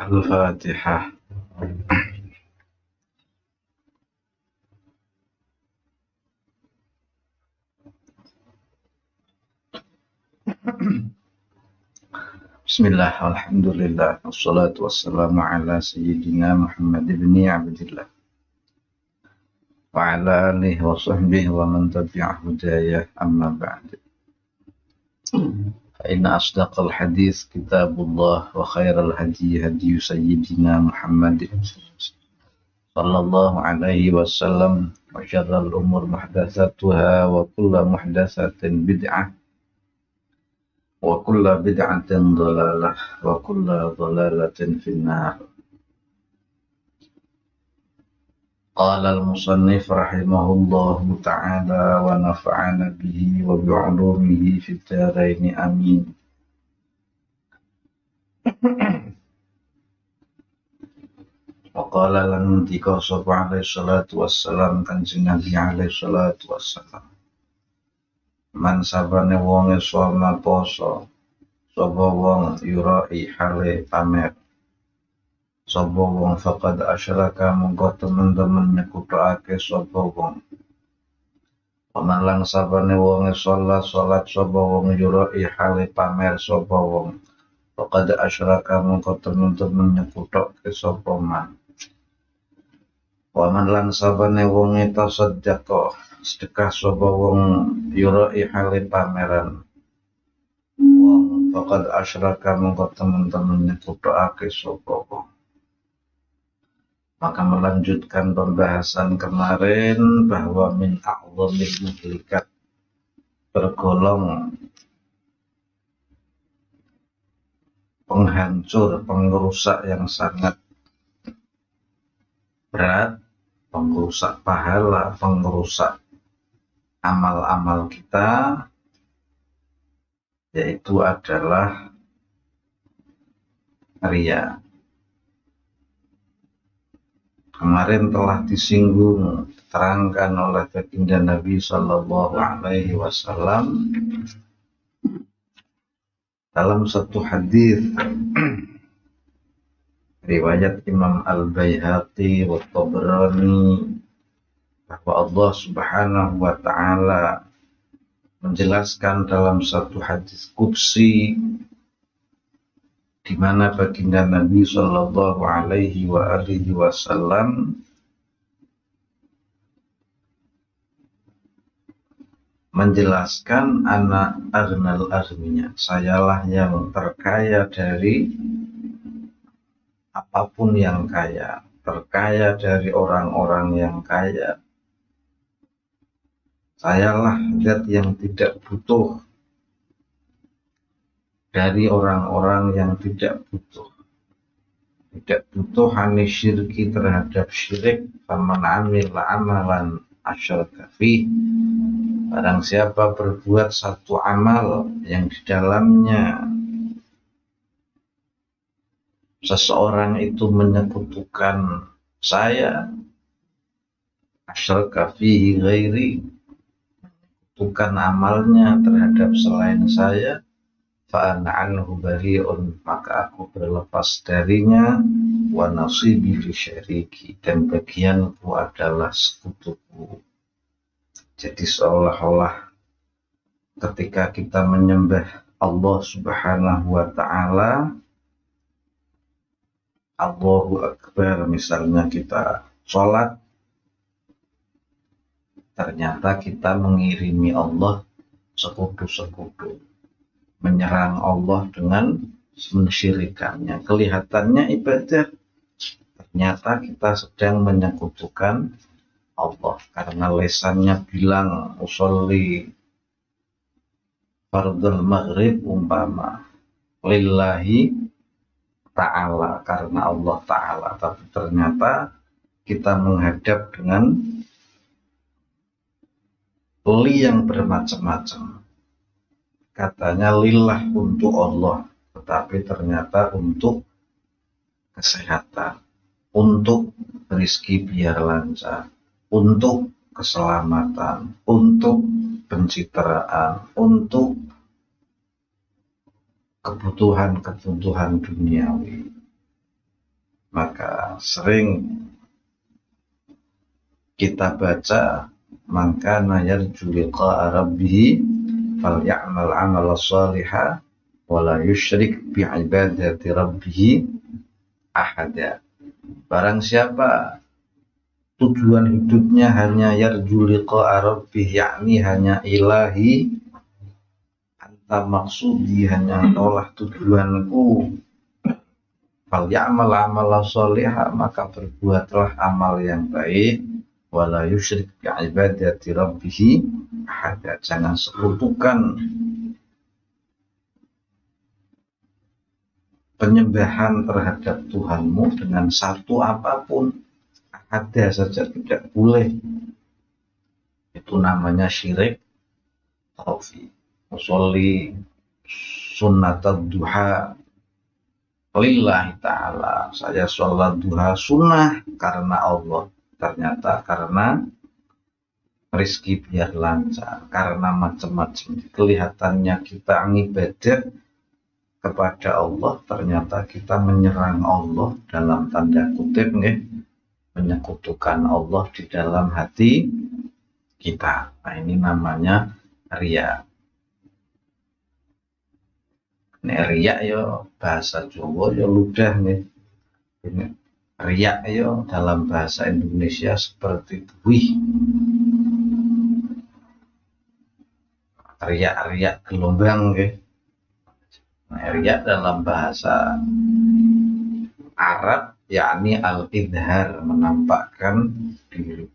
Al-Fatihah. Bismillah, alhamdulillah, wassalatu wassalamu ala sayyidina Muhammad ibn Abdillah wa ala alihi wa sahbihi wa man tabi'ah hudayah amma ba'd. Fa inna asdaqal hadis kitabullah wa khairal hadi hadi sayyidina Muhammad sallallahu alaihi wasallam wa syarral umur muhdatsatuha wa kullu muhdatsatin bid'ah wa kullu bid'atin dhalalah wa kullu dhalalatin finnar. Qala al-musannif rahimahullahu ta'ala wa nafa'ana bihi wa bi'ulumihi fid dharain amin. Wa qala lan tika sapa alaihi salatu wassalam kanjeng Nabi alaihi salatu wassalam, man sabane wonge soma poso sapa wong yurai hale pamer sapa wong faqad asyraka mongko temen-temen nyekutake sapa wong. Paman lan sabane wonge salat sapa wong yurai hale pamer sapa wong faqad asyraka mongko temen-temen nyekutake sapa man. Paman lan sabane wonge tasaddaqa sedekah sapa wong yurai hale pameran wong faqad asyraka mongko temen-temen nyekutake sapa wong. Maka melanjutkan pembahasan kemarin bahwa min a'zamil muhlikat tergolong penghancur, pengrusak yang sangat berat, pengrusak pahala, pengrusak amal-amal kita, yaitu adalah riya. Kemarin telah disinggung, diterangkan oleh baginda Nabi Sallallahu Alaihi Wasallam dalam satu hadis riwayat Imam Al-Baihaqi wa Tabrani bahwa Allah Subhanahu wa Ta'ala menjelaskan dalam satu hadis qudsi di mana baginda Nabi Sallallahu Alaihi Wasallam menjelaskan anak aghnal aghniya, sayalah yang terkaya dari apapun yang kaya, terkaya dari orang-orang yang kaya. Sayalah zat yang tidak butuh dari orang-orang yang tidak butuh. Tidak butuh hanis syirki terhadap syirik. Faman amila amalan asyraka fih, barang siapa berbuat satu amal yang di dalamnya seseorang itu menyekutukan saya, asyraka fihi ghairi, menyekutukan amalnya terhadap selain saya, fa'ana anhu bari'un, maka aku berlepas darinya, wa nasibi li syariki, dan bagianku adalah sekutuku. Jadi seolah-olah ketika kita menyembah Allah Subhanahu wa Ta'ala, Allahu Akbar, misalnya kita sholat, ternyata kita mengirimi Allah sekutu-sekutu, menyerang Allah dengan mensyirikannya. Kelihatannya ibadah, ternyata kita sedang menyekutukan Allah karena lesannya bilang usolli fardul maghrib umpama lillahi ta'ala, karena Allah ta'ala, tapi ternyata kita menghadap dengan li yang bermacam-macam. Katanya lillah, untuk Allah, tetapi ternyata untuk kesehatan, untuk rezeki biar lancar, untuk keselamatan, untuk pencitraan, untuk kebutuhan-kebutuhan duniawi. maka sering kita baca man kana yarju liqa'a rabbih falyamal 'amalan shalihan wa la yusyrik bi ibadati rabbih ahada. Barang siapa tujuan hidupnya hanya yarju liqa'a rabbih, yakni hanya ilahi, anta maksudi hanya tolak tujuanku, falyamal 'amalan shalihan, maka berbuatlah amal yang baik, wala yusyrik bi ibadati rabbih ahada, jangan sekutukan penyembahan terhadap Tuhanmu dengan satu apapun, ada saja tidak boleh. Itu namanya syirik khafi. Usolli sunnatud duha lillahi ta'ala, saya sholat duha sunnah karena Allah, ternyata karena rezeki biar lancar, karena macam-macam. Kelihatannya kita ibadah kepada Allah, ternyata kita menyerang Allah dalam tanda kutip, menyekutukan Allah di dalam hati kita. Nah, ini namanya riya. Nek riya yo bahasa Jawa yo ludah nih. Riya yo dalam bahasa Indonesia seperti wih. Riya gelombang nggih. Nah, riya dalam bahasa Arab yakni al-idhar, menampakkan diri.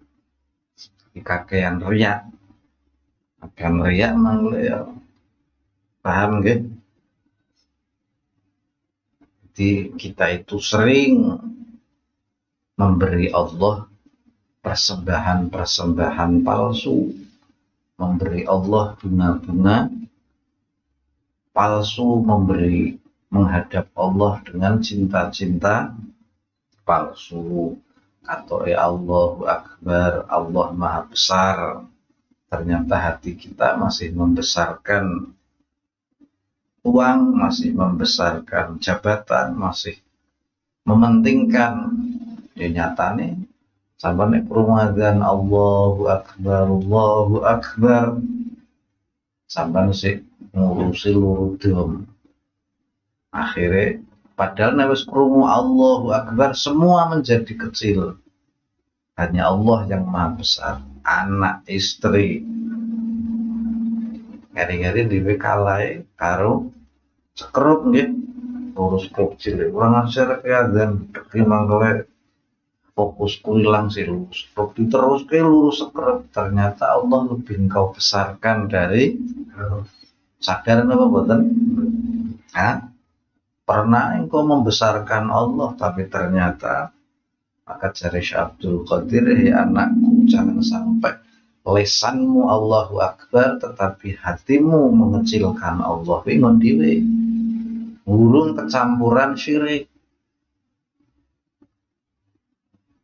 Kakean riya. Akan riya mangle ya. Paham nggih? Jadi kita itu sering memberi Allah persembahan-persembahan palsu, memberi Allah bunga-bunga palsu, menghadap Allah dengan cinta-cinta palsu, atau ya Allahu Akbar, Allah Maha Besar. Ternyata hati kita masih membesarkan uang, masih membesarkan jabatan, masih mementingkan. Ya nyatane sampai perumadzan Allahu Akbar sampai sih ngurusi lurudum. Akhirnya padahal nawes krungu Allahu Akbar semua menjadi kecil. Hanya Allah yang Maha Besar. Anak, istri, ngeri-ngeri dhewe kalai karo sekrup nggih. Urus kecil kurang ajar keadaan mangkele fokusku hilang sih, lurus terus ke lurus sekrup. Ternyata Allah lebih engkau besarkan dari sadar apa boten? Pernah engkau membesarkan Allah, tapi ternyata, maka jari Syekh Abdul Qadir, ya anakku, jangan sampai lesanmu Allahu Akbar tetapi hatimu mengecilkan Allah. Wingon dhewe urung kecampuran syirik.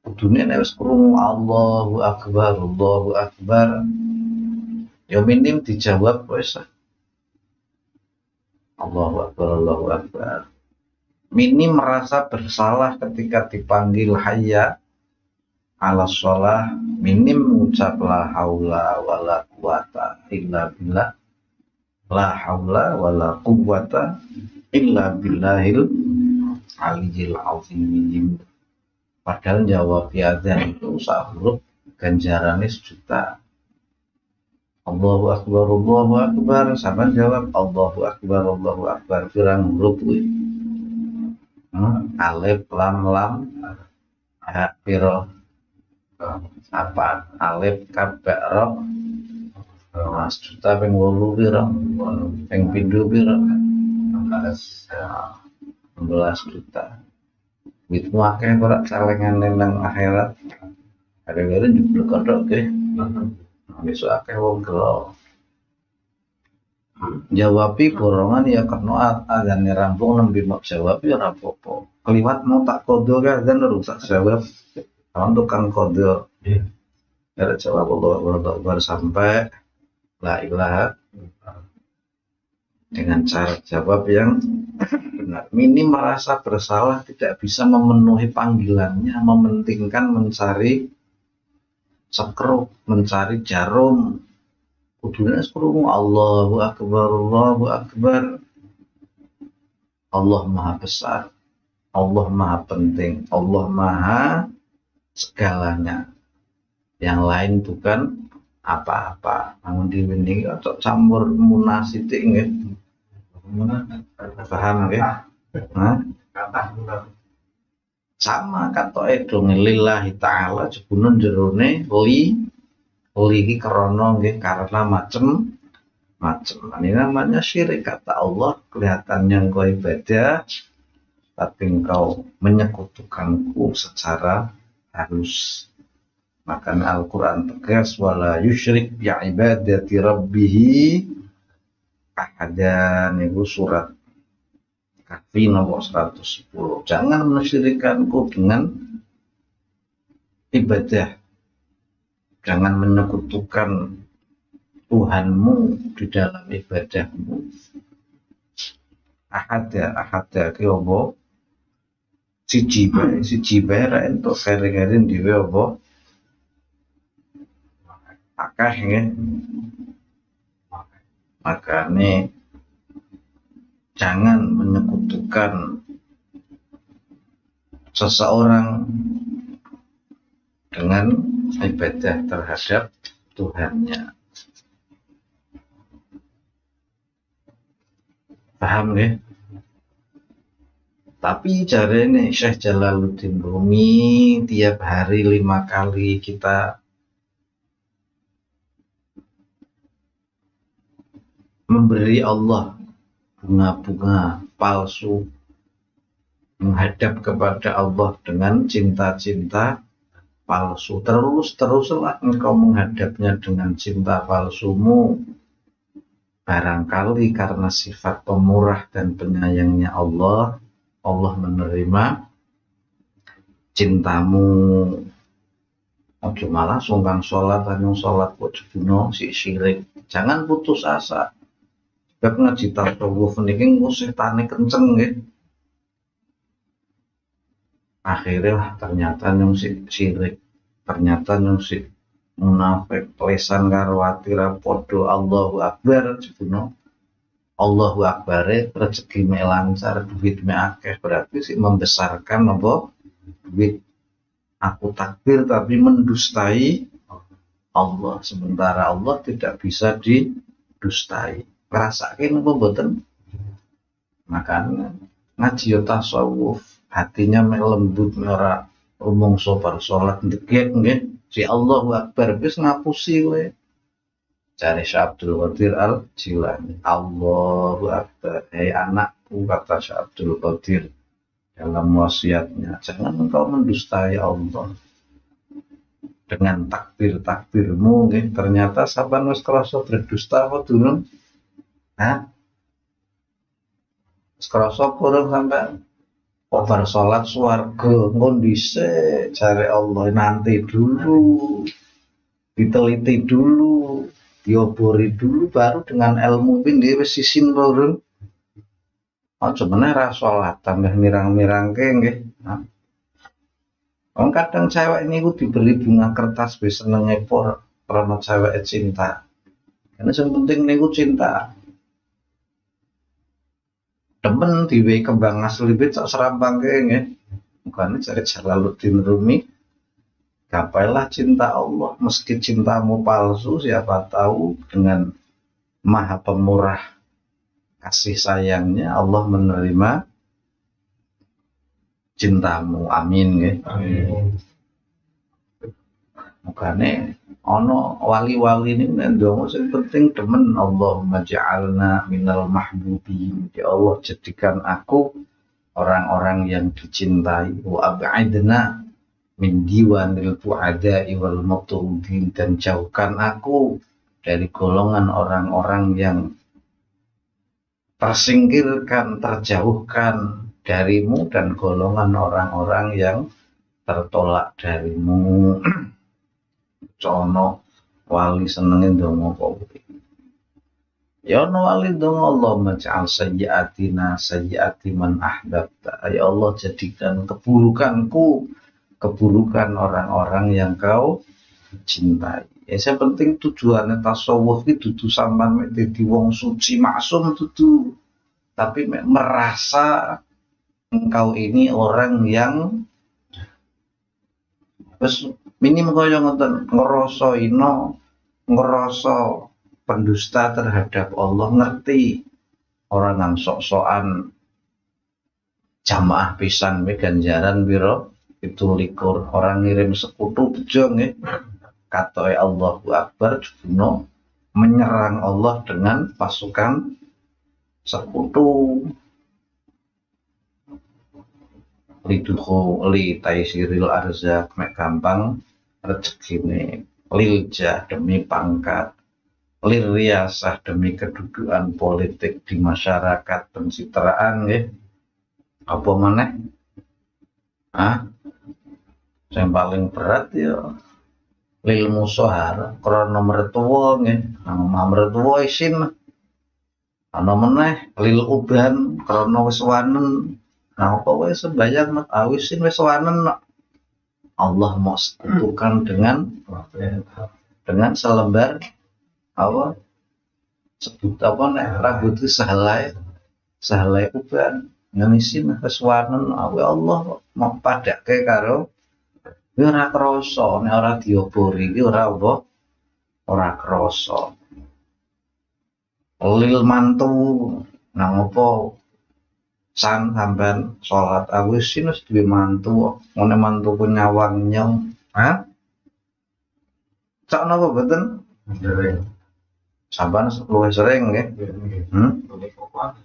Kudune nek wis krungu Allahu Akbar, ya minim dijawab wis. Allahu Akbar. Minim merasa bersalah ketika dipanggil hayya ala sholah, minim mengucap la haula wala quwata illa billah, la haula wala quwata illa billahil aliyil azim. Padahal jawab adzan itu sak huruf ganjarane sejuta. Allahu Akbar, sampean jawab Allahu Akbar pirang huruf kuwi? Alif lam ha piro apa alif kabak ro mas juta ping 8 piro ping 7 piro 16 juta witmu akeh ora calengane nang akhirat ada-ada jebul kodhok ke besok akeh wong gelo jawabi borongan ya karena azan rampung nembe mak jawab ya ora apa-apa. Keliwat mau tak kodo ka azan rusak jawab. Kawan tukang kodo. Ya jawab Allah sampai la ilaha dengan cara jawab yang benar. Mini merasa bersalah tidak bisa memenuhi panggilannya, mementingkan mencari sekrup, mencari jarum. Kudune krungu Allahu Akbar, Allahu Akbar. Allah Maha Besar, Allah Maha Penting, Allah Maha segalanya. Yang lain bukan apa-apa. Namun diwini atau campur munasitik nggih. Paham nggih? Sama katoke dong lillahi ta'ala jebunun jerone li iki krana nggih karena macem. Ini namanya syirik. Kata Allah, kelihatannya engkau ibadah tapi engkau menyekutukanku secara halus. Makanya Al-Quran tegas wala yusyrik bi ibadati rabbih ahada. Niku surat Kahfi nomor 110. Jangan mensyirikkanku dengan ibadah. Jangan menyekutukan Tuhanmu di dalam ibadahmu. Ahada ki apa? Siji bae ra entuk kere-kere dhewe apa? Akeh nggih. Makanya jangan menyekutukan seseorang dengan ibadah terhadap Tuhannya. Paham nggih? Tapi jarene Syekh Jalaluddin Rumi tiap hari 5 kali kita memberi Allah bunga-bunga palsu, menghadap kepada Allah dengan cinta-cinta palsu. Teruslah engkau menghadapnya dengan cinta palsumu. Barangkali karena sifat pemurah dan penyayangnya Allah menerima cintamu. Ojo malah sungkan sholat, hanya sholat kok jebuno si syirik. Jangan putus asa. Bab ngaji tasawuf niki setane kenceng nggih. Akhirnya ternyata yang si syirik, ternyata yang si munafik, lesan karo ati ra padha Allahu Akbar jebuno. Allahu Akbar rezeki mek lancar, duit mek akeh, berarti sih membesarkan apa? Duit. Aku takbir tapi mendustai Allah, sementara Allah tidak bisa didustai. Ngerasakin apa mboten? Makanya ngaji tasawuf, hatinya mek lembut ora rumangsa bar salat ndegek nggih. Si Allahu Akbar wis ngapusi kowe. Cari Syekh Abdul Qadir Al-Jilani. Allahu Akbar. Hei anakku, kata Syekh Abdul Qadir dalam wasiatnya, jangan engkau mendustai Allah dengan takbir-takbirmu. Ternyata saban wis krasa berdusta apa durung? Hah? Wis krasa kurang sampai bar salat swarga ngondise cari Allah, nanti dulu, diteliti dulu, diobori dulu, baru dengan ilmu ini wis sisin bareng. Aja meneh ra salat tambah mirang-mirangke nggih. Wong kadang cewek niku diberi bunga kertas wis senenge por karena cewek cinta. Karena yang penting niku cinta. Demen diwe kembang aslibit sak serampangke nggih. Mukane cari Jalaluddin Rumi. Gapailah cinta Allah, meski cintamu palsu, siapa tahu dengan Maha Pemurah kasih sayangnya Allah menerima cintamu. Amin nggih. Amin. Mukane ana wali-wali ini ndonga sing penting demen Allahumma ja'alna minal mahbubin. Ya Allah, jadikan aku orang-orang yang dicintai. Wa ab'idna min diwanil fu'ada'i wal matrudin, dan jauhkan aku dari golongan orang-orang yang tersingkirkan, terjauhkan darimu, dan golongan orang-orang yang tertolak darimu. Cono wali senengin ndonga kok. Ya ono wali dong Allah maj'al sayyiatina sayyiati man ahbabta. Ya Allah jadikan keburukanku keburukan orang-orang yang kau cintai. Ya yang penting tujuannya tasawuf itu dudu sampean mek dadi wong suci maksum dudu, tapi merasa engkau ini orang yang wis minim kaya ngoten ngrasa ino, ngrasa pendusta terhadap Allah, ngerti orang yang sok-sokan jamaah pisan we ganjaran piro 17 orang ngirim sekutu bejo nggih katoke Allahu Akbar juno menyerang Allah dengan pasukan sekutu liduhu li taisiril arzak mek gampang rezekine liljah demi pangkat liriasah demi kedudukan politik di masyarakat pencitraan nggih apa maneh yang paling berat ya lil musohar krana mertua nggih nama mertua isin ana meneh lil uban krana wis wanen apa wae sembayang awisin wis wanen Allah mau sekutukan dengan selembar apa sebut apa nek rambut sahelai uban ngenisin wis wanen Allah mau padake karo ora krasa nek ora diobori iki ora apa ora krasa lil mantu nang apa sampean salat aku wis duwe mantu ngene mantuku nyawang nyong cak napa mboten sampean luwih sering nggih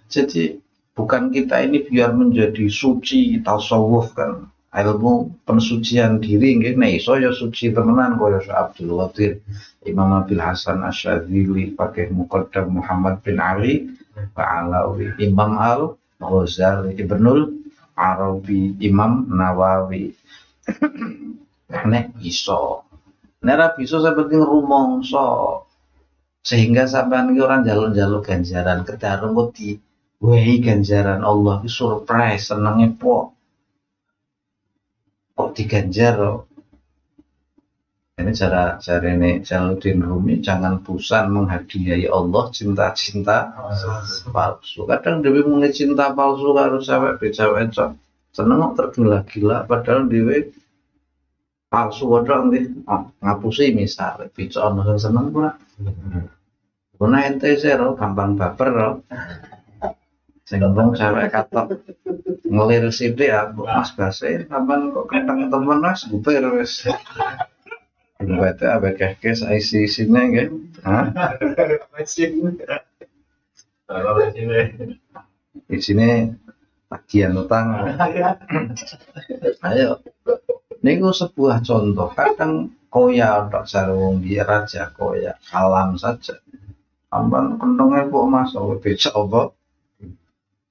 jadi bukan kita ini biar menjadi suci tasawuf kan ilmu pensucian diri nggih nek iso ya suci temenan kaya Abdul Qadir Imam Abil Hasan Asyadzili pakai Muqaddam Muhammad bin Ali Ba'alawi Imam Al-Ghazali Ibnul Arabi Imam Nawawi nek iso nek ra bisa sepenting rumangsa sehingga sampean iki ora njaluk-njaluk ganjaran kedarung kok diwehi ganjaran Allah iki surprise senenge kok diganjar ini cara ini Jalaluddin Rumi jangan bosan menghadiahi Allah cinta-cinta palsu kadang dewe mung cinta palsu karo cewek becak-becak seneng tergila-gila padahal dewe palsu ora ngapusi misal becak ono seneng ora Kuna ente zero gampang baper loh. Sing ngomong cewek katok ngelir sithik aku Mas Basir sampean kok keteng temen Mas buper wis. Buat apa kekes IC-sine nggih. Di sini tagihan utang. Ayo. Niku sebuah contoh kadang koya tok sarung biar raja koya alam saja. Sampan kentongnya pok masuk becak apa?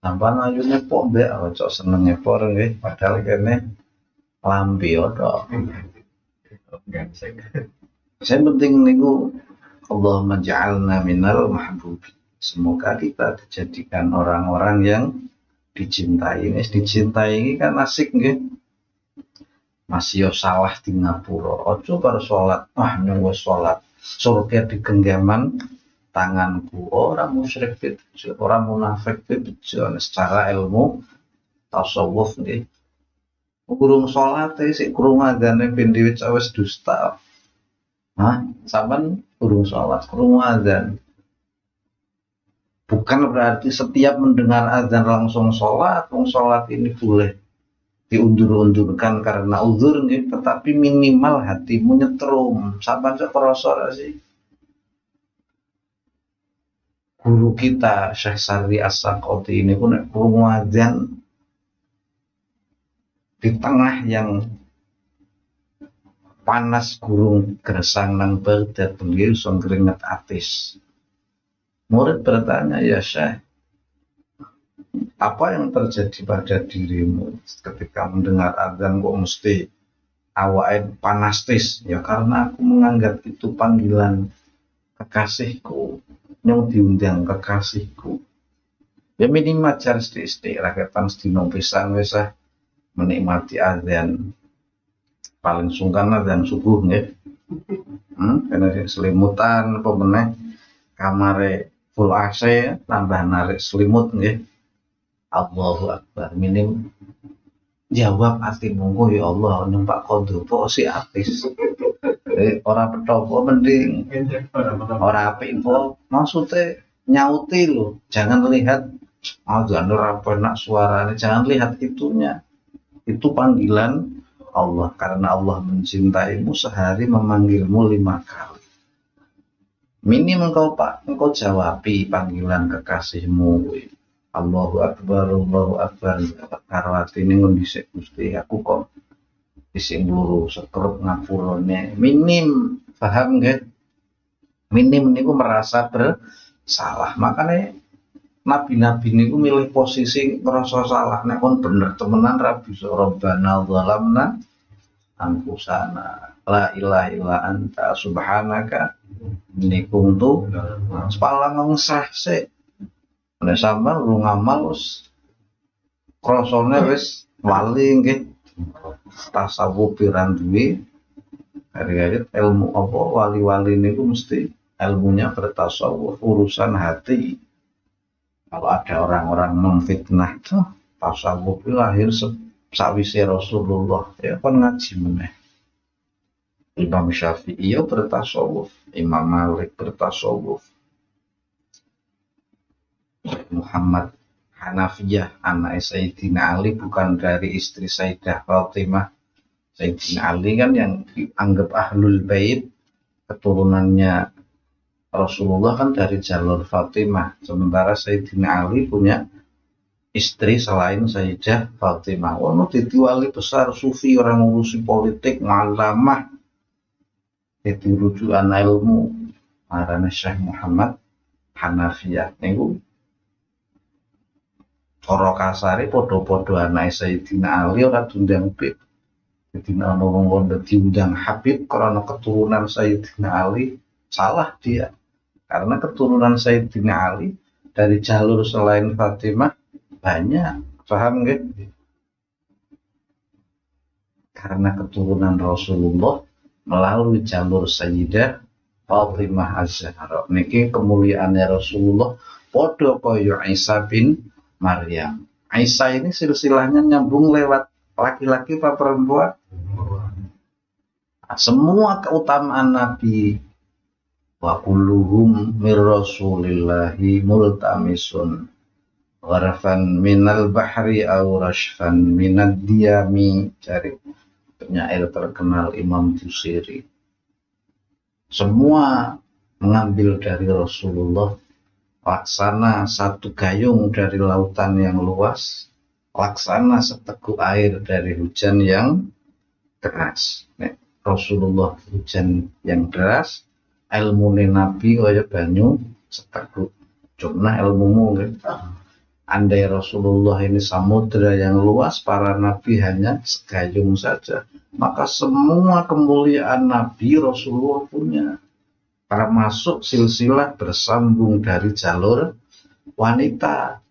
Sampan ayune pok mbek cok senenge por nggih padahal kene lambe tok. Yang penting niku Allahumma ja'alna minal mahbubi. Semoga kita dijadikan orang-orang yang dicintai. Wis dicintai ini kan asik nggih. Masih yo salah di ngapura. Ojo bar salat, nyong wis salat. Surga di genggaman tanganku orang musyrik bejo, orang munafik bejo secara ilmu tasawuf nggih. Kurung salat sik kurung adzane ben dhewe wis dusta. Sampean kurung salat, kurung adzan. Bukan berarti setiap mendengar adzan langsung salat, wong salat ini boleh diundur-undurkan karena uzur nggih, tetapi minimal hatimu nyetrum. Sampean sak krasa ra sih? Guru kita Syekh Sarri As-Saqati ini pun krungu adzan di tengah yang panas gurung gersang nang Baghdad bengi iso keringet atis. Murid bertanya, ya Syekh, apa yang terjadi pada dirimu ketika mendengar adzan kok mesti awake panas tis? Ya karena aku menganggap itu panggilan kekasihku. nyong diundang kekasihku. Ya minimal jar sithik-sithik raketan sedina pisan wis menikmati azan. Paling sungkan azan subuh nggih. Kena selimutan apa meneh kamare full AC tambah narik selimut nggih. Allahu Akbar. Minim jawab atimu ya Allah numpak kondo po si apis. Ora petopo mending ora apik info maksudnya nyauti lo, jangan lihat azan ora enak suaranya, jangan lihat itunya. Itu panggilan Allah, karena Allah mencintaimu sehari memanggilmu 5 kali. Minim engkau jawabi panggilan kekasihmu. Allahu Akbar, Allahu Akbar. Karo atine ngondisik Gusti, aku kok isih mburu sekrup ngapurane. Minim, paham nggih? Minim niku merasa bersalah. Makanya nabi-nabi niku milih posisi ngerasa salah. Nek kon bener temenan ra bisa Rabbana zalamna anfusana la ilaha illa anta subhanaka inni kuntu sepalang ngesah sik. Nek sampean lu ngamal wis krasane wis wali nggih. Tasawuf piran duwe hari-hari ilmu apa wali-wali niku mesti ilmunya bertasawuf urusan hati. Kalau ada orang-orang memfitnah tuh tasawuf lahir sawise Rasulullah ya kan ngaji meneh. Imam Syafi'i ya bertasawuf, Imam Malik bertasawuf. Muhammad Hanafiyah anak Sayyidina Ali bukan dari istri Sayyidah Fatimah. Sayyidina Ali kan yang dianggap ahlul bait, keturunannya Rasulullah kan dari jalur Fatimah. Sementara Sayyidina Ali punya istri selain Sayyidah Fatimah. Ono titi wali besar sufi, orang ngurusi politik, ngalamah. Itu rujukan ilmu marane Syekh Muhammad Hanafiyah. Niku cara kasare padha-padha anake Sayyidina Ali ora diundang Habib. Sayyidina ana wong diundang Habib karena keturunan Sayyidina Ali, salah dia. Karena keturunan Sayyidina Ali dari jalur selain Fatimah banyak, paham nggih? Karena keturunan Rasulullah melalui jalur Sayyidah Fatimah Az-Zahra. Niki kemuliaannya Rasulullah padha kaya Isa bin Maryam. Isa ini silsilahnya nyambung lewat laki-laki apa perempuan? Semua keutamaan Nabi wa kulluhum mir rasulillahi multamisun gharfan minal bahri aw rashfan minad diyami, dari penyair terkenal Imam Busiri. Semua mengambil dari Rasulullah, laksana satu gayung dari lautan yang luas, laksana seteguk air dari hujan yang deras. Rasulullah hujan yang deras, ilmu Nabi kaya banyu seteguk. Cuma ilmumu gitu. Andai Rasulullah ini samudra yang luas, para nabi hanya segayung saja. Maka semua kemuliaan Nabi Rasulullah punya. Termasuk silsilah bersambung dari jalur wanita.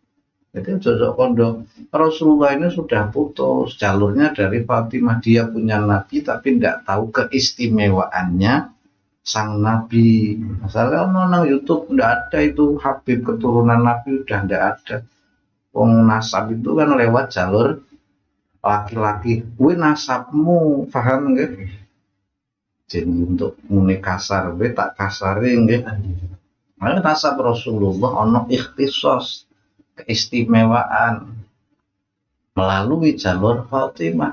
Jadi cocok kondo. Rasulullah ini sudah putus jalurnya dari Fatimah. Dia punya Nabi tapi tidak tahu keistimewaannya sang Nabi. Misalnya nang YouTube tidak ada itu Habib keturunan Nabi, udah tidak ada. Wong nasab itu kan lewat jalur laki-laki. Kuwi nasabmu, paham nggih? Jadi untuk muni kasar, tak kasarin nggih. Nah, nasab Rasulullah ono ikhtisos, keistimewaan melalui jalur Fatimah,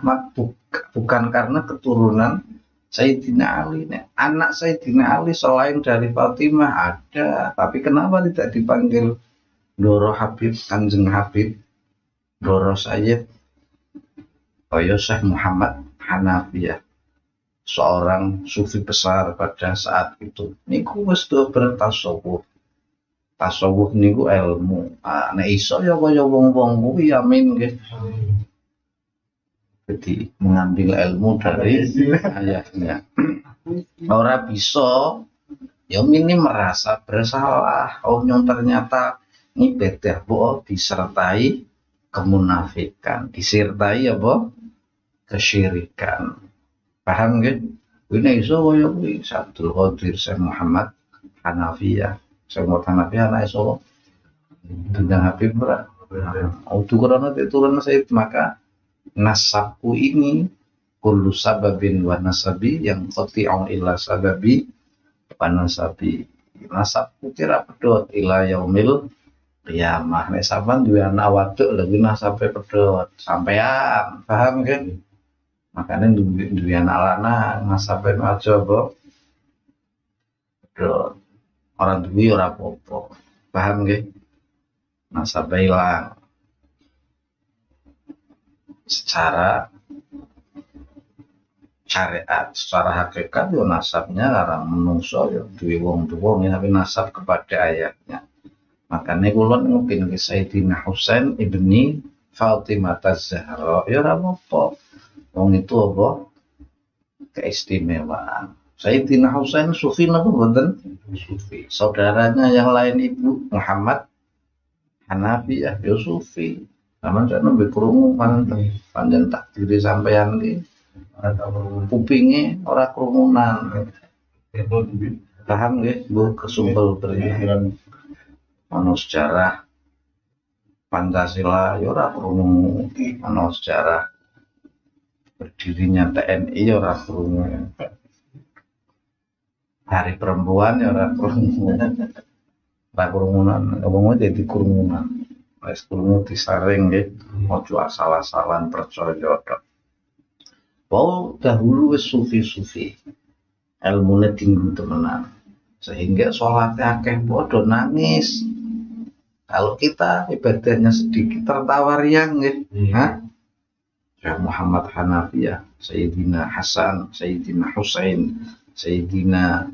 bukan karena keturunan Sayyidina Ali. Anak Sayyidina Ali selain dari Fatimah ada, tapi kenapa tidak dipanggil Doro Habib, Kanjeng Habib, Doro Sayyid, kaya Syekh Muhammad Hanafiyah, seorang sufi besar pada saat itu. Niku wis do bertasawuf. Tasawuf niku ilmu. Nek iso ya kaya wong-wong kuwi amin nggih. Jadi mengambil ilmu dari ayahnya. Ora bisa Ya minim merasa bersalah. Oh nyong ternyata ibadah bo disertai kemunafikan, disertai apa? Kesyirikan. Paham kan? Ini iso kaya kuwi Abdul Qadir Syekh Muhammad Hanafiyah. Syekh Muhammad Hanafiyah anak iso Tundang Habib ora. Autu karena turun Said maka nasabku ini kullu sababin wa nasabi yang qati'un illa sababi wa nasabi. Nasabku kira pedot ila yaumil qiyamah. Nek sampean duwe anak waduk lha kuwi nasabe pedot. Sampean paham kan? Makanya duwe anak lanang nasabe aja apa? Pedot. Orang duwe ora apa-apa. Paham nggih? Nasabe ilang. Secara syariat, secara hakikat yo nasabnya larang menungso yo duwe wong tuwa tapi nasab kepada ayahnya. Makanya kula ngupin ke Sayyidina Husain ibni Fatimah Az-Zahra ya ora apa. Wong itu apa? Keistimewaan. Sayyidina Husain sufi napa mboten? Sufi. Saudaranya yang lain ibu Muhammad Hanafi ya sufi. Namun saya nembe krungu panjen takdiri sampeyan iki kupinge ora kerumunan. Paham nggih, Bu kesumpel beriman. Ono sejarah Pancasila ya ora krungu, ono sejarah berdirinya TNI ya ora krungu. Hari Perempuan ya ora krungu. Ora kerumunan, wong dadi kerumunan. Wis krungu disaring nggih, aja asal-asalan percaya tok. Wau dahulu wis sufi-sufi. Ilmune tinggi temenan. Sehingga sholatnya akeh bodoh nangis. Kalau kita ibadahnya sedikit tertawa riang nggih. Syekh Muhammad Hanafiyah, Sayyidina Hasan, Sayyidina Husain, Sayyidina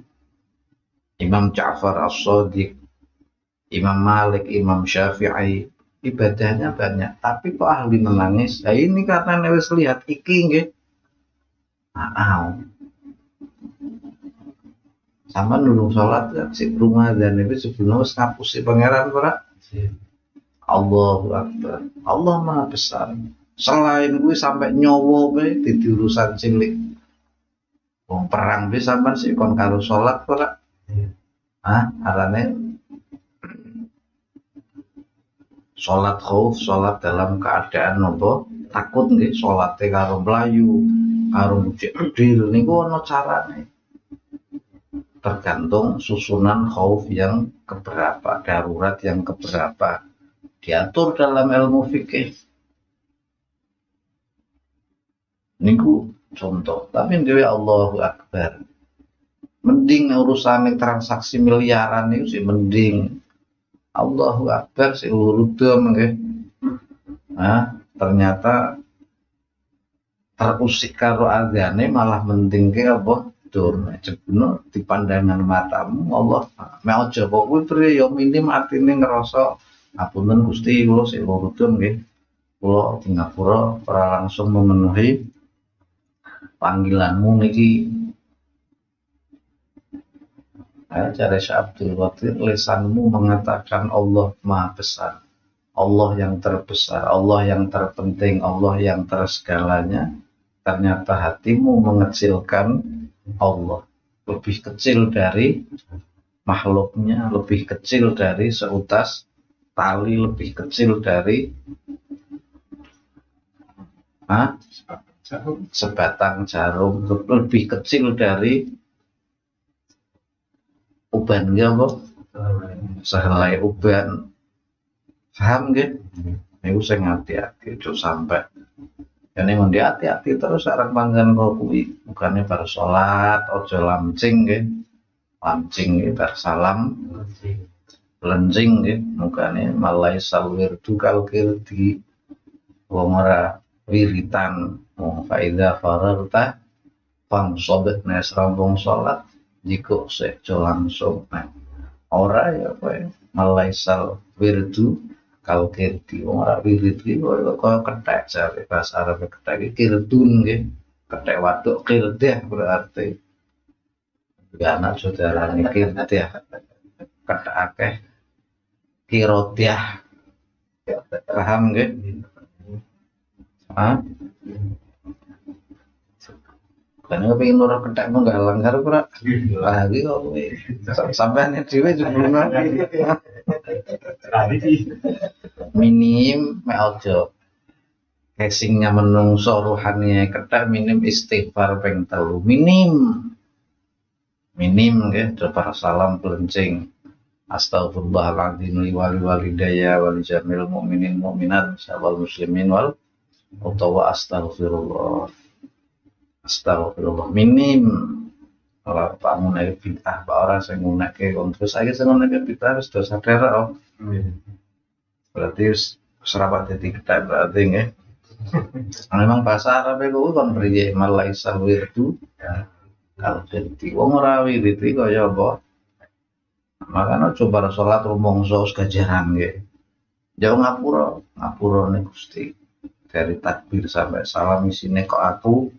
Imam Ja'far As-Shadiq, Imam Malik, Imam Syafi'i, ibadahnya banyak, tapi kok ahli menangis? Nah ini karena wis lihat iki nggih. Sama nurung sholat ya, si rumah dan itu sebelumnya wis ngapusi pangeran ora? Allahu Akbar. Allah Maha Besar. Selain gue sampai nyowo be di urusan cilik. Wong perang be sampean sik kon karo sholat ora? Arane sholat khauf, sholat dalam keadaan nopo takut nggih, sholate karo mlayu, karo mucik bedil niku ana carane. Tergantung susunan khauf yang keberapa, darurat yang keberapa. Diatur dalam ilmu fikih. Niku contoh, tapi dhewe Allahu Akbar. Mending urusan transaksi miliaran niku sih mending. Allahu Akbar sing urudem nggih. Ternyata terusik karo azane malah mendingke apa? Dur jebno di pandangan matamu Allah. Mek aja kok kuwi priye ya minim artine ngerasa apunten Gusti kula sing urudem nggih. Kula di ngapura ora langsung memenuhi panggilanmu niki. Cara Syekh Abdul Qadir, lisanmu mengatakan Allah Maha Besar, Allah yang terbesar, Allah yang terpenting, Allah yang tersegalanya. Ternyata hatimu mengecilkan Allah, lebih kecil dari makhluknya, lebih kecil dari seutas tali, lebih kecil dari sebatang jarum, lebih kecil dari uban nggih apa? Sehelai uban. Paham nggih? Niku sing hati-hati aja sampai. Yen ngono hati-hati terus arep panjenengan kok kuwi, bukane bar salat aja lamcing nggih. Lamcing nggih bar salam. Lenjing nggih, mukane malai sawirdu kal kirdi. Wong ora wiritan, wong faida faragta fansabit nes rampung salat. Jika sejo langsung ora ya kowe malaisal wirdu kal kirdi ora wirid iki kaya kethek jare bahasa Arab kethek iki kirdun nggih kethek waduk kirdeh berarti anak saudara ini kirtiah kata akeh kirotiah paham nggih? Ah, kan kepengin ora kethek menggalang karo ora. Lah iki kok kowe sampean dhewe jebulna. Minim mek aja casingnya menungso ruhani kethek minim istighfar ping 3 minim nggih para salam pelencing astagfirullahaladzim li wali walidayya wal jamil mukminin mukminat wal muslimin wal utawa astagfirullah minim kalau Pak ngunek bid'ah Pak orang sing ngunekke wong terus saiki sing ngunekke bid'ah wis do sadar kok. Berarti wis rapat dadi kethek berarti nggih. Memang bahasa Arab itu kan priye malaisa wirdu kalau jadi wong ora wirdi kaya apa. Makanya coba sholat rumangsa wis gajaran nggih. Jauh ngapura nih Gusti. Dari takbir sampai salam isine kok aku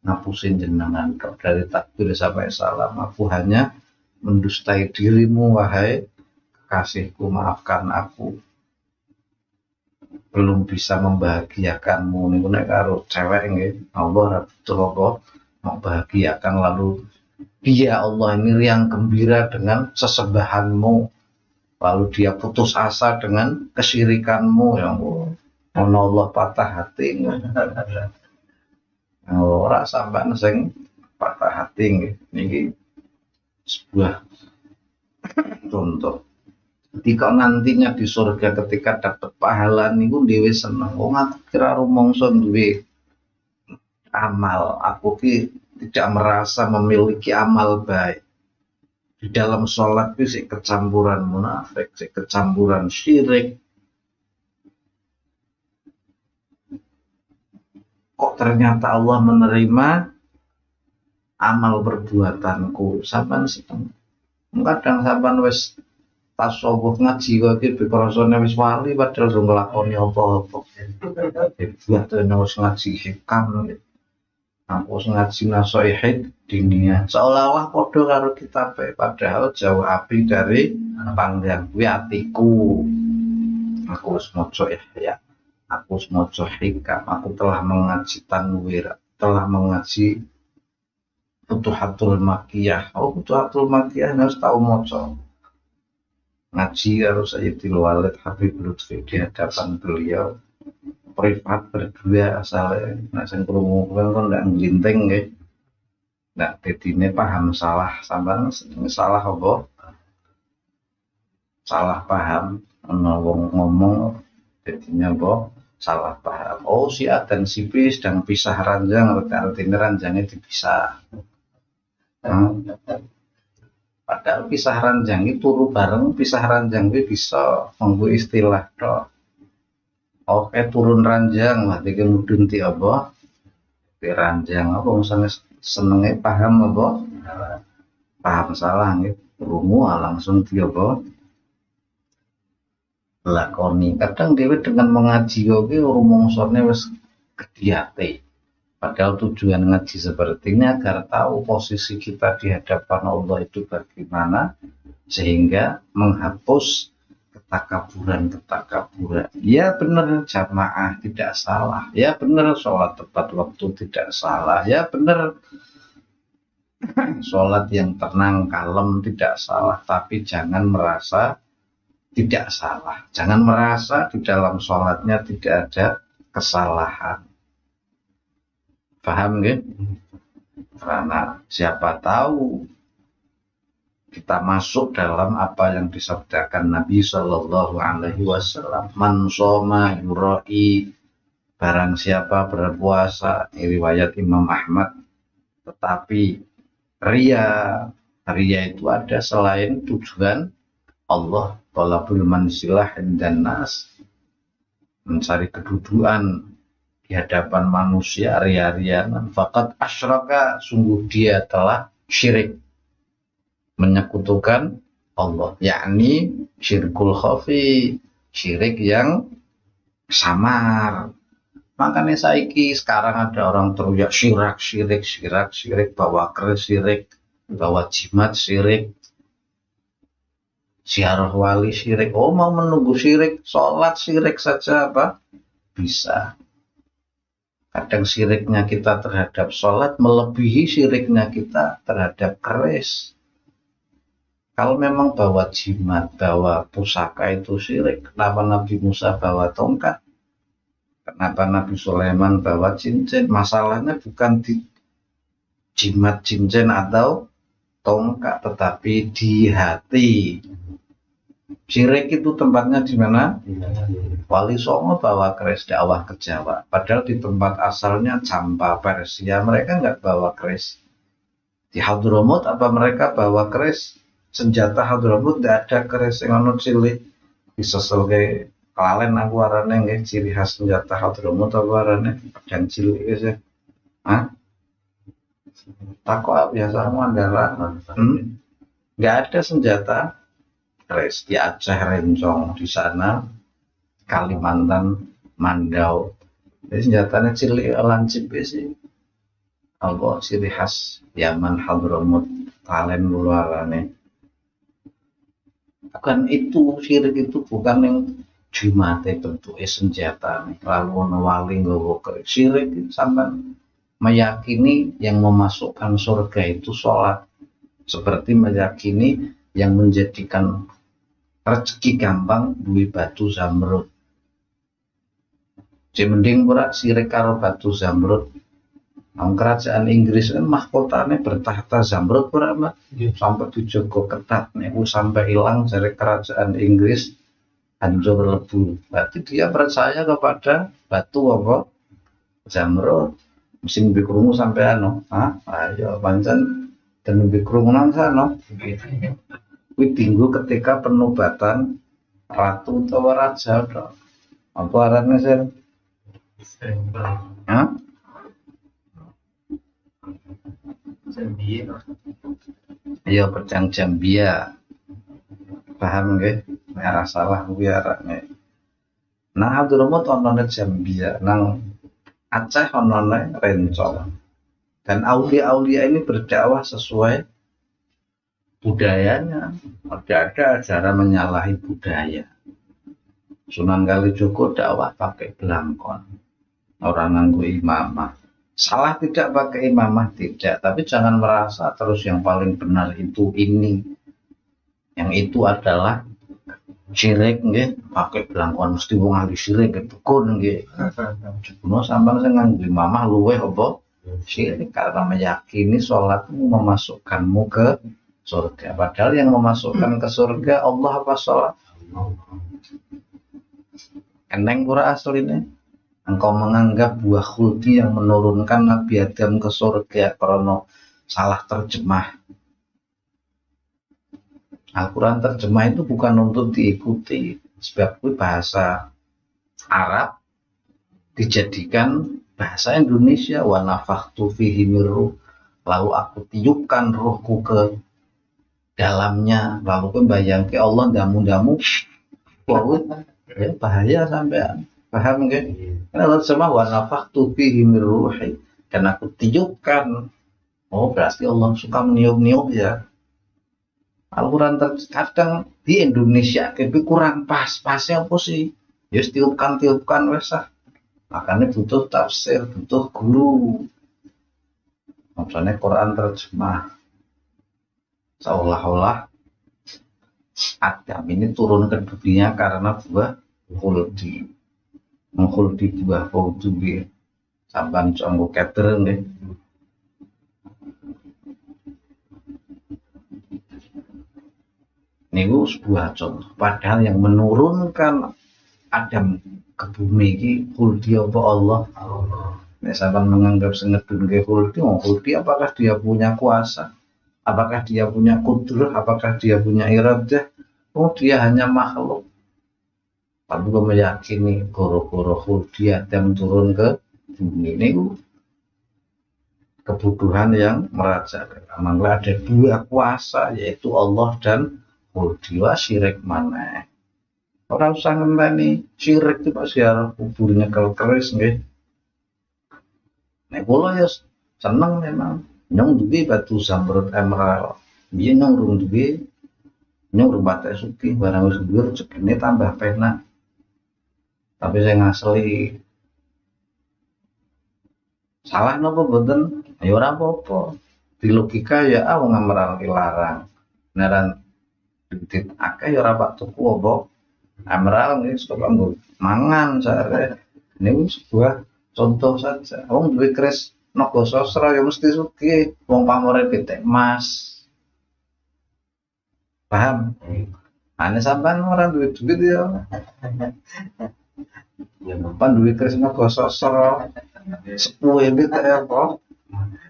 ngapusin jenengan kok dari takbir sampai salam aku hanya mendustai dirimu wahai kekasihku maafkan aku belum bisa membahagiakanmu niku nek karo cewek nggih Allah ora betul apa mau bahagiakan lalu dia Allah ini yang gembira dengan sesembahanmu lalu dia putus asa dengan kesyirikanmu ya Allah patah hati ora sampean sing patah hati niki sebuah contoh ketika nantinya di surga ketika dapat pahala niku dhewe seneng wong aku kira rumangsa duwe amal aku ki tidak merasa memiliki amal baik di dalam sholat itu sih kecampuran munafik sih kecampuran syirik kok ternyata Allah menerima amal perbuatanku sampean seneng kadang sampean wis tasawuf ngaji kok iki bikrasane wis wali padahal do nglakoni apa-apa buatane wis ngaji hikam aku wis ngaji nasihat dunia seolah-olah padha karo kitabe padahal jauh api dari panggang kuwi atiku aku wis maca ihya aku semoco hikam, aku telah mengaji tanwir, telah mengaji Futuhatul Makkiyah. Futuhatul Makkiyah harus tahu moco. Ngaji harus Sayyidil Walid Habib Lutfi di hadapan beliau. Privat berdua asalnya. Nah, sing krungu kan ndak nglinting nggih. Ndak dedine paham salah sampean salah apa? Salah paham ana wong ngomong dedinya apa? Salah paham. Oh si A dan si B sedang pisah ranjang, artinya ranjangnya dipisah. Padahal pisah ranjang itu turu bareng, pisah ranjang itu bisa nganggo istilah toh. Oke turun ranjang lah, tiga mudun ti apa? Ti ranjang apa misalnya senengnya paham apa? Paham salah nih, rungu langsung ti apa? Lakoni kadang dewe dengan mengaji oke rumongsone wis kediyate padahal tujuan ngaji seperti ini agar tahu posisi kita di hadapan Allah itu bagaimana sehingga menghapus ketakaburan ya benar jamaah tidak salah ya benar sholat tepat waktu tidak salah ya benar sholat yang tenang kalem tidak salah tapi jangan merasa tidak salah. Jangan merasa di dalam sholatnya tidak ada kesalahan. Paham nggih? Karena siapa tahu kita masuk dalam apa yang disabdakan Nabi Shallallahu Alaihi Wasallam. Man shoma yurai barang siapa berpuasa riwayat Imam Ahmad. Tetapi ria itu ada selain tujuan Allah talabul manzilah dan nas mencari kedudukan di hadapan manusia ria-rianan faqad asyraka sungguh dia telah syirik menyekutukan Allah yakni syirkul khafi syirik yang samar makanya saiki sekarang ada orang teriak syirik bawa keris syirik bahwa jimat syirik, ziarah wali syirik. Oh, mau menunggu syirik, sholat syirik saja apa? Bisa. Kadang syiriknya kita terhadap sholat melebihi syiriknya kita terhadap keris. Kalau memang bawa jimat, bawa pusaka itu syirik, kenapa Nabi Musa bawa tongkat? Kenapa Nabi Sulaiman bawa cincin? Masalahnya bukan di jimat, cincin atau tongkat, tetapi di hati. Syirik itu tempatnya di mana? Wali Songo bawa keris dakwah ke Jawa. Padahal di tempat asalnya Jampa, Persia, mereka nggak bawa keris. Di Hadramut apa mereka bawa keris? Senjata Hadramut nggak ada keris yang ono cilik. Bisa sebagai kelalen aku arane nggih ciri khas senjata Hadramut apa arane pedang cilik ya. Hah? Takok biasa andalan. Nggak ada senjata keris di Aceh, Rencong, di sana Kalimantan, Mandau. Jadi senjatanya cilik lancip sih. Apa ciri khas Yaman, Hadramut, Kalen luarane. Bukan itu, syirik itu bukan yang jumate bentuknya senjata lalu wali nggawa keris. Syirik sampai meyakini yang memasukkan surga itu sholat, seperti meyakini yang menjadikan rezeki gampang duwe batu zamrud. Mending ora syirik karo batu zamrud. Kerajaan Inggris kan mahkotanya bertahta zamrud ora sampai dijogo ketat niku sampai hilang dari kerajaan Inggris hancur lebu. Berarti dia percaya kepada batu apa? Zamrud. Mesin bikrungu sampai ayo pancen dan bikrungunan sana. Kuwi tinggu ketika penobatan ratu utawa raja. Apa arane sih? Iya pedang Jambia. Paham nggih? Nek salah kuwi arane. Nang Hadramut onone Jambia, nang Aceh onone Rencong. Dan aulia-aulia ini berdakwah sesuai budayanya. Tidak ada cara menyalahi budaya. Sunan Kalijogo dakwah pakai belangkon. Orang nganggo imamah. Salah tidak pakai imamah, tidak. Tapi jangan merasa terus yang paling benar itu ini. Yang itu adalah syirik nggih, pakai belangkon mesti wong ahli syirik dukun nggih. Kuno sampean sing nganggo imamah luweh apa? Syirik karena meyakini salatmu memasukkanmu ke surga. Padahal yang memasukkan ke surga Allah apa salat? Eneng ora asline? Engkau menganggap buah khuldi yang menurunkan Nabi Adam ke surga karena salah terjemah. Al-Quran terjemah itu bukan untuk diikuti, sebab itu bahasa Arab dijadikan bahasa Indonesia. Wa nafakhtu fihi min ruh, lalu aku tiupkan rohku ke dalamnya, lalu bayang ke Allah damu-damu. Wah, ya bahaya sampean. Paham nggak? Karena terjemah wa nafakhtu fihi min ruhi, dan aku tiupkan. Oh, berarti Allah suka meniup-niup ya. Al-Quran terkadang di Indonesia tapi kurang pas-pasnya apa sih? Ya tiupkan wes ah. Makanya butuh tafsir, butuh guru. Maksudnya Quran terjemah seolah-olah Adam ini turun ke dunia karena buah khuldi. Mengkhuldi buah khuldi sampan canggo keter nggih. Niku sebuah contoh. Padahal yang menurunkan Adam ke bumi ini khuldi apa Allah? Nek sampean menganggap sengedun ke khuldi, apakah dia punya kuasa? Apakah dia punya kudrah? Apakah dia punya iradah? Oh, dia hanya makhluk. Tapi gue meyakini goro-goro khuldi Adam turun ke bumi ini kebutuhan yang merajakan. Memang ada dua kuasa, yaitu Allah dan khuldi. Wah, syirik mana? Orang usah ngenteni syirik itu pasti harus kuburnya keris nggih. Nek kula ya seneng memang Nyong duwe batu zamrud emerald. Biyen nyong rung duwe, nyong rung patek sugih barang wis duwe rezekine tambah penak. Tapi saya ngasli salah napa mboten? Ya ora apa-apa. Di logika ya wong emerald ki larang. Neran duit akeh ya ora pak tuku apa emerald nggih sok kanggo mangan sare. Ini sebuah contoh saja. Wong duwe keris naga sastra ya mesti sugih. Wong pamore pitik emas. Paham? Ane sampean ora duwe duit ya. Ya sampean duwe keris naga sastra. Sepuhe pitik apa?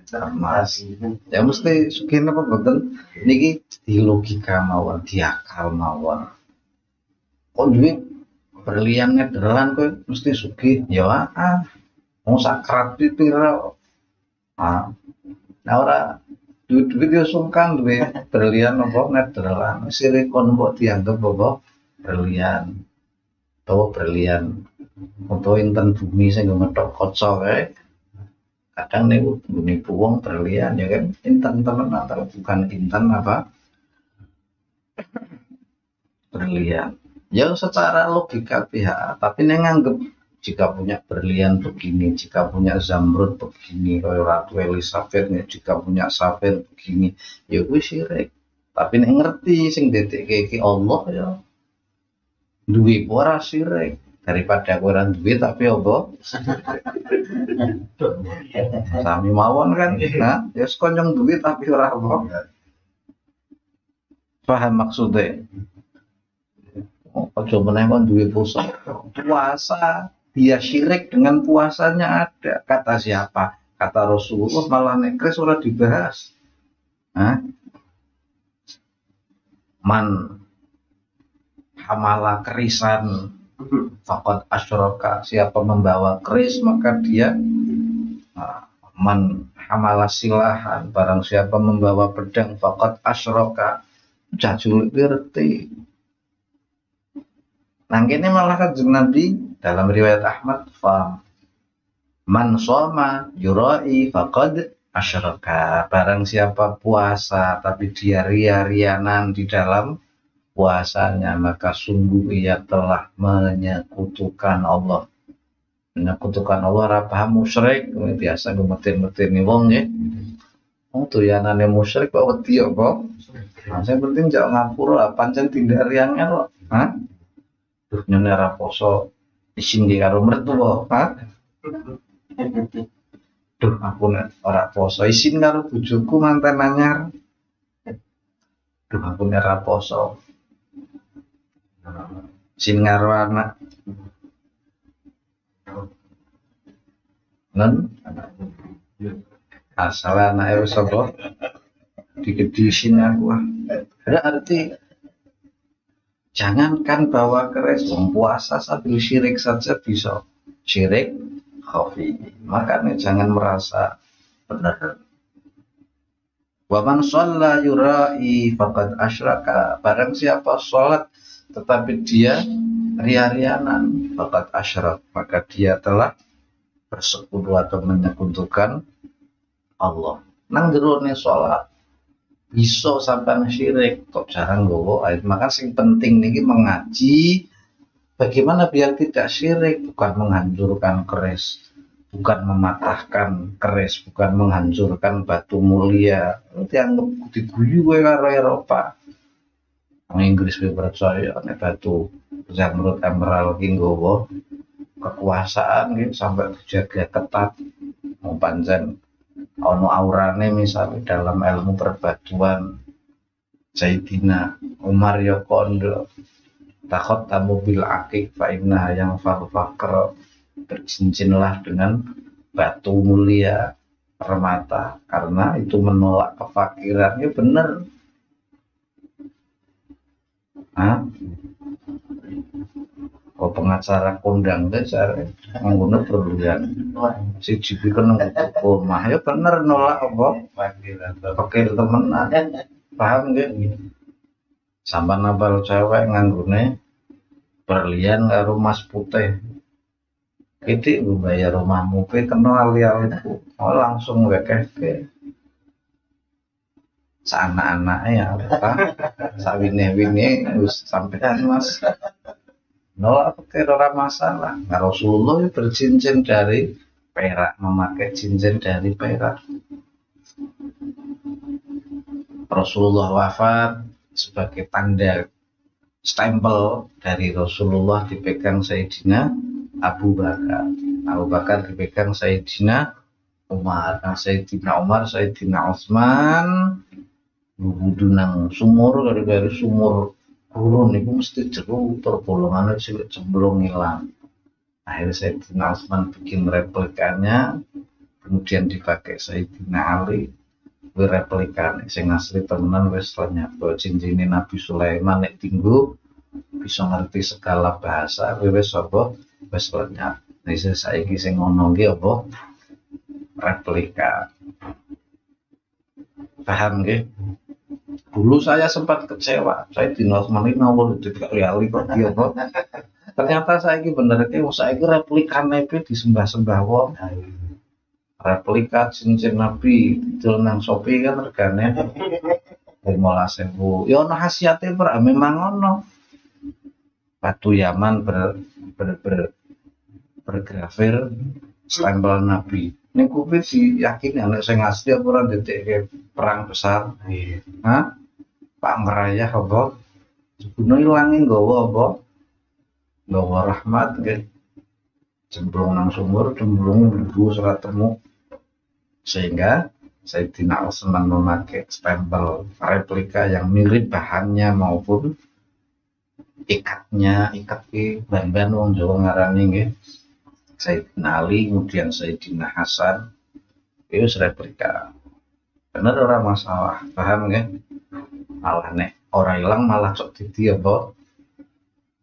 Emas. Ya mesti sugih napa mboten? Niki di logika mawon, di akal mawon. Kok duit berlian Nederland kowe mesti sugih ya wong sakrat pira nah ora duit yo sungkan duwe berlian apa Nederland silikon mbok dianggap apa berlian utawa berlian utawa inten bumi sing ngethok kaca kae kadang niku nipu wong berlian ya kan inten temenan atau bukan inten apa berlian. Ya secara logika pihak, tapi nganggep jika punya berlian begini, jika punya zamrud begini, kaya Ratu Elizabeth jika punya safir begini, ya kuwi syirik. Tapi nek ngerti sing dedekke iki Allah ya duwe ora syirik daripada kowe ora duwe tapi apa? Sami mawon kan. Nah, ya sekonyong duwe tapi ora apa. Paham maksudnya? Ojo meneh kon duwe puasa dia syirik dengan puasanya ada kata siapa kata Rasulullah malah nek kris ora dibahas man hamala kerisan faqad asyraka siapa membawa keris maka dia man hamala silahan barang siapa membawa pedang faqad asyraka jajul ngerti. Nah ini malah kanjeng Nabi dalam riwayat Ahmad man shoma yurai faqad asyraka barang siapa puasa tapi dia ria-rianan di dalam puasanya maka sungguh ia telah menyekutukan Allah. Menyekutukan Allah ora paham musyrik biasa gemetir-metir ni wong nggih. Wong doyanane musyrik kok wedi apa? Nah, yang penting jangan ngapura pancen tindak riangel kok. Duh nyone ora poso isin di karo mertua, Duh aku nek ora poso isin karo bojoku manten anyar. Duh aku nek ora poso isin karo anak. Nen asal anake wis apa digedisin aku. Berarti jangankan bawa keris, puasa sambil syirik saja bisa syirik khafi. Makanya jangan merasa benar. Wa man shalla yurai faqad asyraka. Barang siapa sholat tetapi dia ria-rianan faqad asyrak, maka dia telah bersekutu atau menyekutukan Allah. Nang jerone sholat bisa sampai syirik kok jarang gowo ayat maka sing penting niki mengaji bagaimana biar tidak syirik bukan menghancurkan keris bukan mematahkan keris bukan menghancurkan batu mulia dianggap diguyu kowe karo Eropa wong Inggris kowe percaya nek batu zamrud emerald ki nggawa kekuasaan gitu sampai dijaga ketat wong pancen ono aurane misalnya dalam ilmu perbaduan Sayyidina Umar ya kondo takut tamu bil akik fa inna yang fakr bercincinlah dengan batu mulia permata karena itu menolak kefakiran ya bener kok pengacara kondang deh cara nggono berlian si jibi kan omah ya bener nolak apa fakir temenan paham nggih sampean nabal cewek nganggone berlian karo mas putih iki bayar rumahmu pe kenal liya itu langsung wekehke Anak-anaknya ya apa sawine-wine wis sampean Mas nolak pakai ora masalah. Nah, Rasulullah bercincin dari perak, memakai cincin dari perak. Rasulullah wafat sebagai tanda stempel dari Rasulullah dipegang Sayyidina Abu Bakar. Abu Bakar dipegang Sayyidina Umar. Nah, Sayyidina Umar, Sayyidina Utsman wudu nang sumur gara-gara sumur gurun itu mesti jeruk terbolongannya cilik cemplung hilang. Akhirnya Sayyidina Utsman bikin replikanya, kemudian dipakai Sayyidina Ali replikane sing asli temenan wis lenyap. Cincin Nabi Sulaiman nek tinggu bisa ngerti segala bahasa wis apa wis lenyap. Nek saiki sing ngono ki apa replika. Paham nggih? Dulu saya sempat kecewa, saya di Nosman ini ngawur tidak reali kok dia kok. Ternyata saya ini bener ke, saya ini replika Nabi disembah-sembah wong. Replika cincin Nabi itu nang Shopee kan regane 15.000. Ya ono khasiate memang ono. Batu Yaman bergrafir stempel Nabi. Ini kupit sih yakin anak saya ngasih apa orang detik perang besar. Hah? Pak Merayah apa? Sebenarnya hilangin gawa apa? Gawa rahmat ke cemplung nang sumur, cemplung dulu serat temu. Sehingga Sayyidina Utsman memakai stempel replika yang mirip bahannya maupun ikatnya, ikat ke ban-ban wong Jawa ngarani nggih. Sayyidina Ali, kemudian Sayyidina Hasan, itu replika. Bener orang masalah, paham nggih? Malah nek orang hilang malah cok didi apa?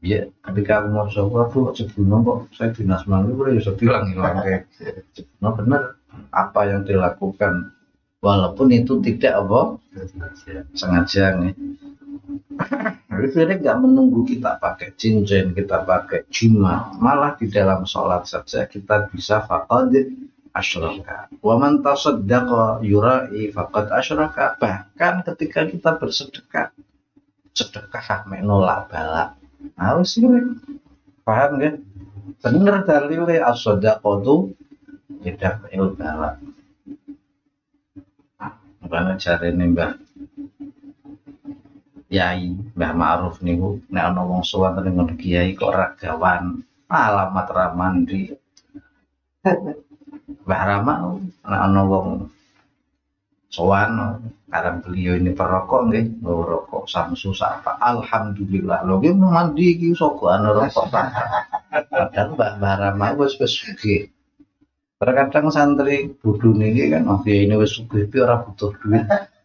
Ya, ketika aku mau coba tuh Jebuno kok saya dinas mangga udah bisa bilang hilang kayak Jebuno bener apa yang dilakukan walaupun itu tidak apa sengaja nih. Tapi sebenarnya nggak menunggu kita pakai cincin, kita pakai jimat, malah di dalam sholat saja kita bisa faqad asyraka. Wa man tasaddaqa yura'i faqad asyraka. Bahkan ketika kita bersedekah, sedekah mek nolak balak. Nah, wis paham nggih? Bener dalile as-sadaqatu yadfa'ul balak. Makanya jarene Mbah Yai Mbah Ma'ruf niku nek ana wong sowan dengan kiai kok ragawan alamat ramandi. Mbah Rama nek ana wong sowan karena beliau ini perokok nggih, nggawa rokok Samsu Sapa. Alhamdulillah lho nggih mandi iki sogoan rokok. Padahal Mbah Rama wis sugih. Terkadang santri bodho niki kan oh ini wis sugih pi ora butuh duit.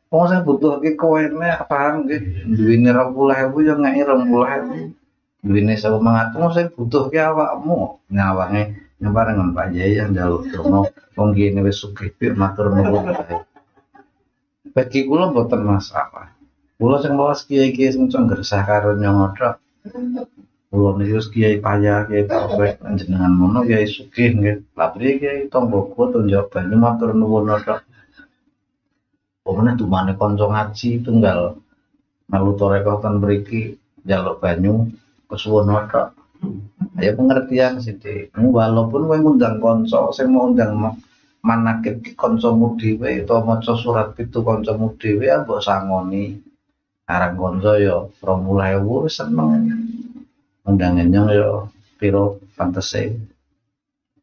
Wong saya butuh ki koene paham nggih. Duwine 20.000 yo ngeki 20.000. Duwine 1.500 saya butuh ki awakmu. Nyawange nyebarengan Pak Yai yang njaluk dono wong kene wis sugih pi matur nuwun. Bagi kula mboten masalah. Kula sing mawas kiai-kiai sing ngresah karo nyongodhok. Kula niku kiai payah, kiai tawek jenengan mono kiai sugih nggih. Lah priye kiai tonggoku tunjuk banyu matur nuwun tok. Pemene dumane kanca ngaji tunggal melu toreko ten mriki njaluk banyu kesuwun tok. Ya pengertian sithik. Walaupun kowe ngundang kanca sing mau undang manakib kancamu dhewe utawa maca surat pitu kancamu dhewe mbok sangoni. Arang kanca ya 20.000 wis seneng. Undang nyong ya piro pantese.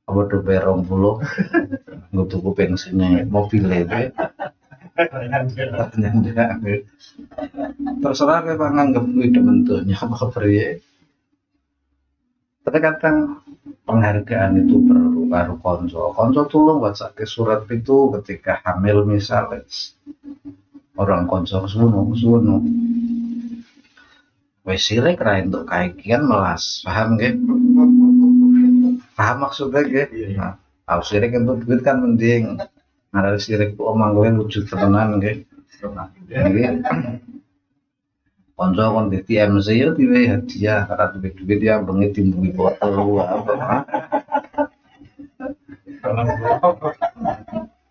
Apa dope 20 nggo tuku bensinnya mobil e. Terserah kowe panganggep kuwi demen donya apa priye. Terkadang penghargaan itu perlu karo konco. Konco tulung wacake surat itu ketika hamil misalnya. Orang konco kesuwun. Wis sirik ra entuk kaikian melas. Paham nggih? Paham maksudnya nggih? Nah, sirik entuk duit kan mending. Ngarep sirik ku omong kowe wujud tenan nggih. Nggih. Konco kon dadi MC yo diwe hadiah karena duit-duit ya bengi timbungi botol apa.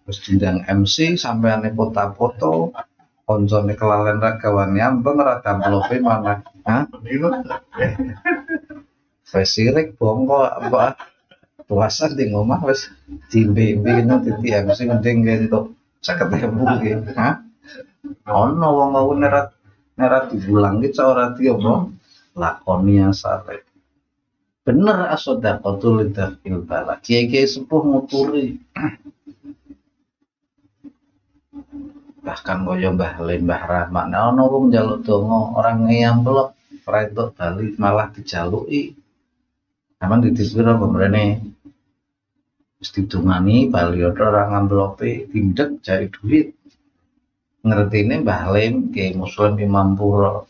Terus diundang MC sampeane foto-foto koncone kelalen ragawan nyambeng rada mlope mana. Hah? Wis sirik bongko apa puasa di ngomah wis dimbe-mbeno titi MC mending entuk 50.000 iki. Hah? Ono wong mau nerat diulang ki ora di apa lakoni asale. Bener asodaqatul lidafil bala. Kiai-kiai sepuh nguturi. Bahkan kaya Mbah Lim, Mbah Rahmat, ana wong njaluk donga orang ngamplop ora entuk bali malah dijaluki. Aman didisir apa mrene? Wis didungani bali ora ngamplope tindek cari duit. Ngertine Mbah Lim, Kiai Muslim Imam Pura,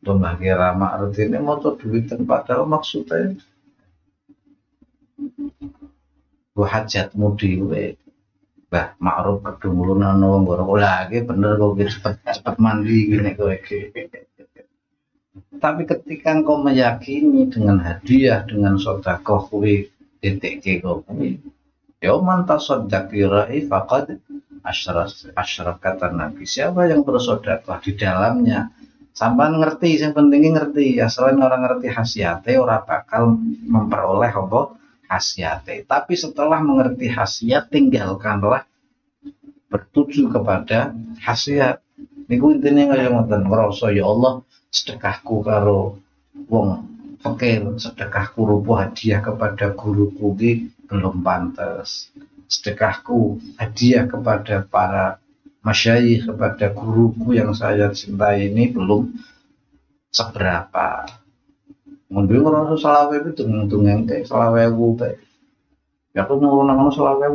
Mbah Kiai Rahmat ngertine maca duit padahal maksudnya ku hajatmu dhewe. Mbah Ma'ruf kedungulunan wong ngoro lagi bener kok cepet mandi gini kowe iki. Tapi ketika engkau meyakini dengan hadiah, dengan sedekah kuwi titik kuwi, ya man tasaddaqi ra'i faqad asyrakatan nabi. Siapa yang bersedekah di dalamnya sampean ngerti, yang pentingnya ngerti. Asalnya orang ngerti khasiate ora bakal memperoleh apa khasiate. Tapi setelah mengerti khasiat tinggalkanlah bertuju kepada khasiat. Niku intine kaya ngoten, ngrasa ya Allah sedekahku karo wong fakir, sedekahku rupa hadiah kepada guruku ki belum pantas. Sedekahku hadiah kepada para masyayikh, kepada guruku yang saya cintai ini belum seberapa. Ngono ngrasa selawe itu tungeng kayak selawe bae. Ya aku ngono selawe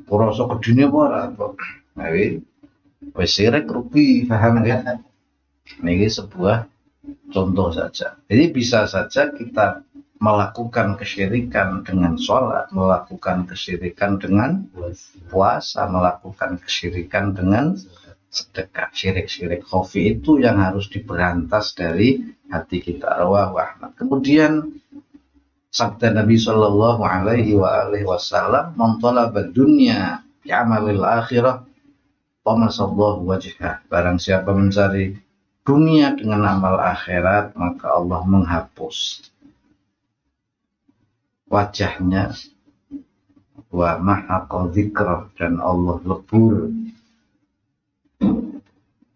ora sok gedine apa ora kok. Nah iki wis sirik rugi, paham ya? Ini sebuah contoh saja. Jadi bisa saja kita melakukan kesyirikan dengan sholat, melakukan kesyirikan dengan puasa, melakukan kesyirikan dengan sedekah. Syirik-syirik khafi itu yang harus diberantas dari hati kita. Rawahu Ahmad. Kemudian sabda Nabi Shallallahu Alaihi Wasallam, "Man talaba dunya bi amalil akhirah, tamasallahu wajhah." Barang siapa mencari dunia dengan amal akhirat, maka Allah menghapus wajahnya. Wa mahaqa dzikrah, dan Allah lebur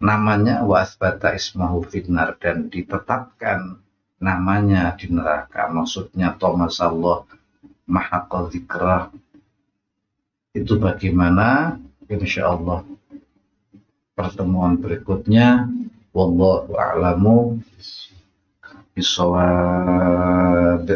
namanya. Wa asbata ismahu finnar, dan ditetapkan namanya di neraka. Maksudnya Thomas Allah mahaqa dzikrah itu bagaimana? Insyaallah pertemuan berikutnya. Wallahu a'lamu bishawab.